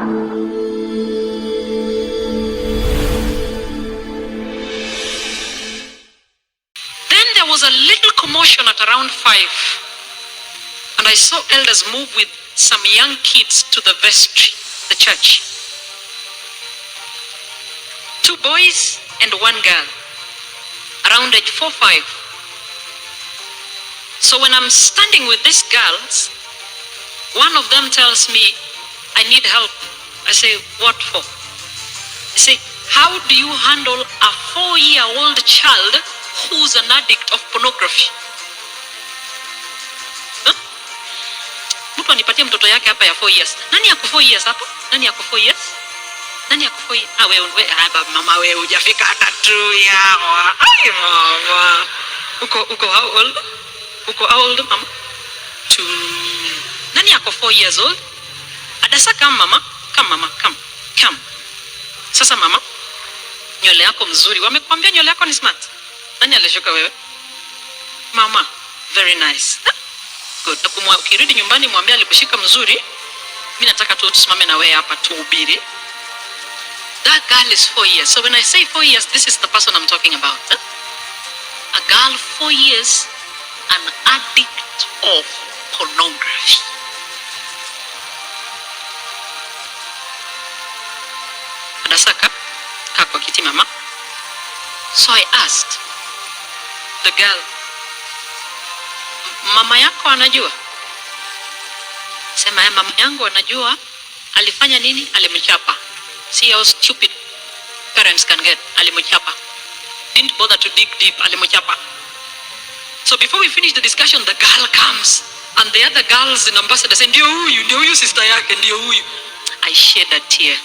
Then there was a little commotion at around 5. And I saw elders move with some young kids to the vestry, the church. 2 boys and 1 girl, around age 4, 5. So when I'm standing with these girls, one of them tells me, I need help. I say, what for? They say, how do you handle a 4-year-old child who's an addict of pornography? Mtu anipatie mtoto yake hapa ya 4 years. Nani yako 4 years hapa? Nani yako 4 years? Nani yako 4 years? Mama wewe hujafika hata 2 years. Ai mama. Uko how old? Uko how old mama? 2. Nani yako 4 years old? Adasa come mama. Come mama, come. Come. Sasa mama, nywele yako mzuri. Wamekwambia nywele yako ni smart. Nani alishuka wewe? Mama, very nice. Good. Ukirudi nyumbani mwambie alikushika mzuri. Mimi nataka tu tusimame na wewe hapa tuhubiri. That girl is 4 years. So when I say 4 years, this is the person I'm talking about. A girl 4 years, an addict of pornography. Adasaka, kwa kiti mama. So I asked the girl, mama yako anajua? Sema mama yangu anajua. Alifanya nini? Alimchapa. See how stupid parents can get. Alimchapa. Didn't bother to dig deep. Alimchapa. So before we finish the discussion, the girl comes and the other girls in ambassador say, ndio huyu sister yake, ndio huyu. I shed a tear.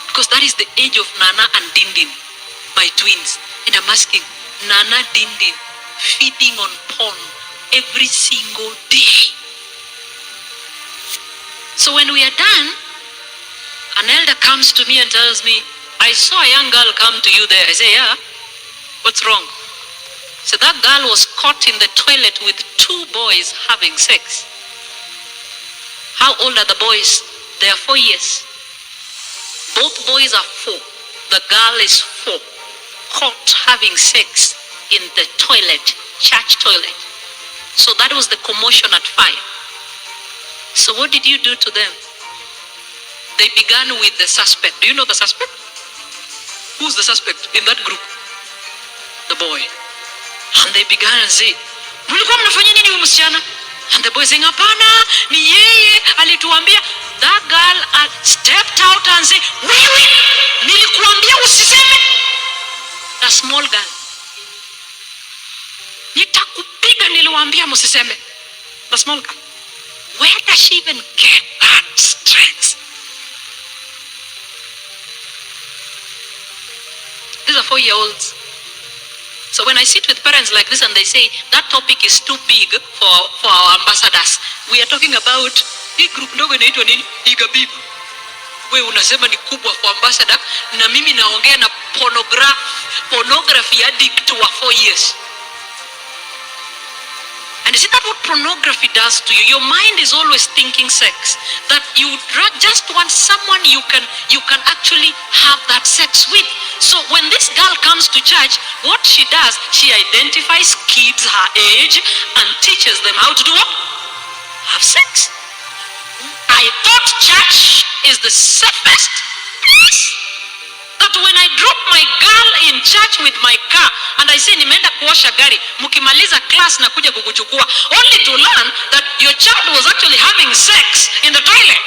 Because that is the age of Nana and Dindin, my twins. And I'm asking, Nana, Dindin, feeding on porn every single day. So when we are done, an elder comes to me and tells me, I saw a young girl come to you there. I say, yeah, what's wrong? So that girl was caught in the toilet with 2 boys having sex. How old are the boys? They are 4 years. Both boys are 4. The girl is 4. Caught having sex in the toilet, church toilet. So that was the commotion at 5. So what did you do to them? They began with the suspect. Do you know the suspect? Who's the suspect in that group? The boy. And they began and say, mulikuwa mnafanya nini huyu msichana? And the boy saying, hapana, ni yeye alituambia. That girl stepped out and said, wewe, nilikuambia usiseme. The small girl. Nitakupiga niliwaambia msiseme. The small girl. Where does she even get that strength? These are 4-year-olds. So when I sit with parents like this and they say that topic is too big for our ambassadors, we are talking about hii group ndogo inaitwa nini? Igabiba. Wewe unasema ni kubwa for ambassador na mimi naongea na pornography addict wa 4 years. And is that what pornography does to you? Your mind is always thinking sex. That you just want someone you can actually have that sex with. So when this girl comes to church, what she does, she identifies kids her age and teaches them how to do what? Have sex. I thought church is the safest place. That when I drop my girl in church with my car and I say nimeenda kuosha gari, mkimaliza class na kuja kukuchukua, only to learn that your child was actually having sex in the toilet.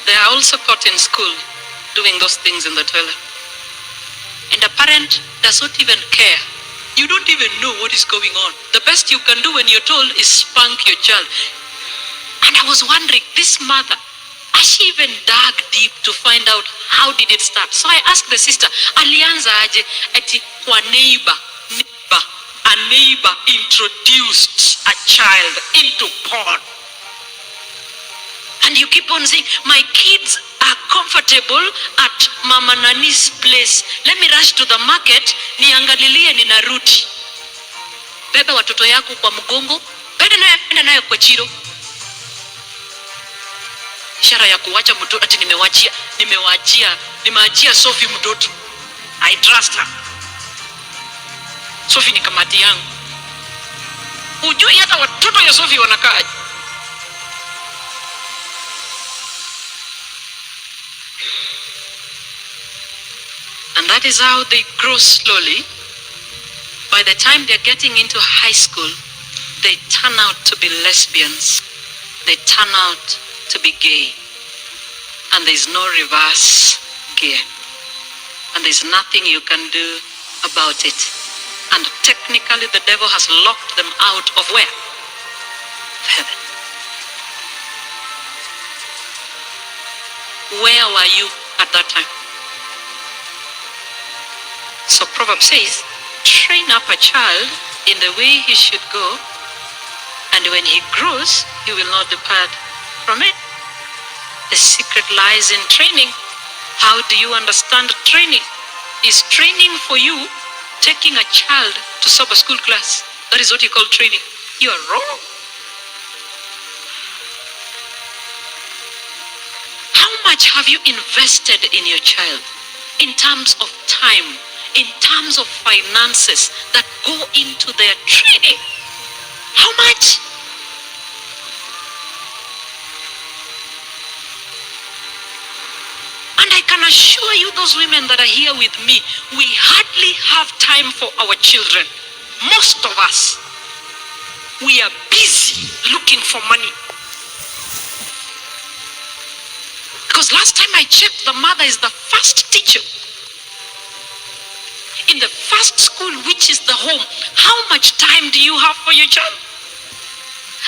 They are also caught in school doing those things in the toilet. And a parent does not even care. You don't even know what is going on. The best you can do when you're told is spank your child. And I was wondering, this mother, has she even dug deep to find out how did it start? So I asked the sister, alianza aje eti kwa neighbor, a neighbor introduced a child into porn. And you keep on saying, my kids are comfortable at Mama Nani's place. Let me rush to the market, niangalilie ninarudi. Beba watoto yako kwa mgongo, enda nayo kwa chiro. Ishara ya kuwacha mtoto ati nimewaachia Sophie mtoto. I trust her. Sophie ni kamati yangu. Ujui hata watoto ya Sophie wanakaa. And that is how they grow slowly. By the time they're getting into high school, they turn out to be lesbians. They turn out to be gay. And there's no reverse gear. And there's nothing you can do about it. And technically the devil has locked them out of where? Heaven. Where were you at that time? So Proverbs says, train up a child in the way he should go, and when he grows, he will not depart from it. The secret lies in training. How do you understand training? Is training for you taking a child to Sabbath school class? That is what you call training. You are wrong. How much have you invested in your child in terms of time, in terms of finances that go into their training? How much? And I can assure you, those women that are here with me, we hardly have time for our children. Most of us, we are busy looking for money. Because last time I checked, the mother is the first teacher. In the first school, which is the home, how much time do you have for your child?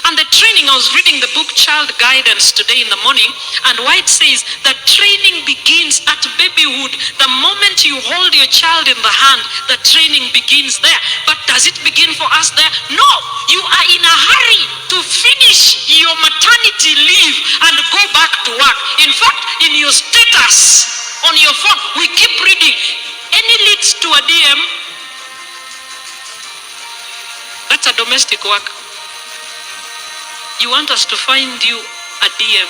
And the training, I was reading the book Child Guidance today in the morning, and White says that training begins at babyhood. The moment you hold your child in the hand, the training begins there. But does it begin for us there? No. You are in a hurry to finish your maternity leave and go back to work. In fact, in your status on your phone, we keep reading, any leads to a DM, that's a domestic work. You want us to find you a DM.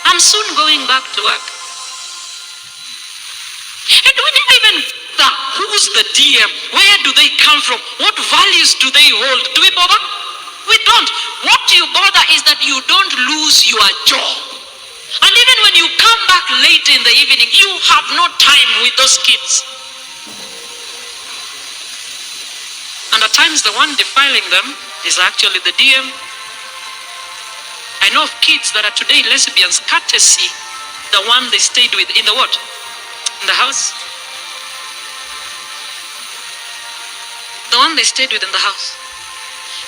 I'm soon going back to work. And we didn't even who's the DM? Where do they come from? What values do they hold? Do we bother? We don't. What you bother is that you don't lose your job. And even when you come back late in the evening, you have no time with those kids. And at times the one defiling them is actually the DM. I know of kids that are today lesbians, courtesy the one they stayed with in the what? In the house. The one they stayed with in the house.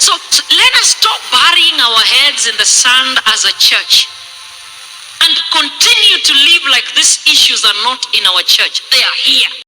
So let us stop burying our heads in the sand as a church and continue to live like these issues are not in our church. They are here.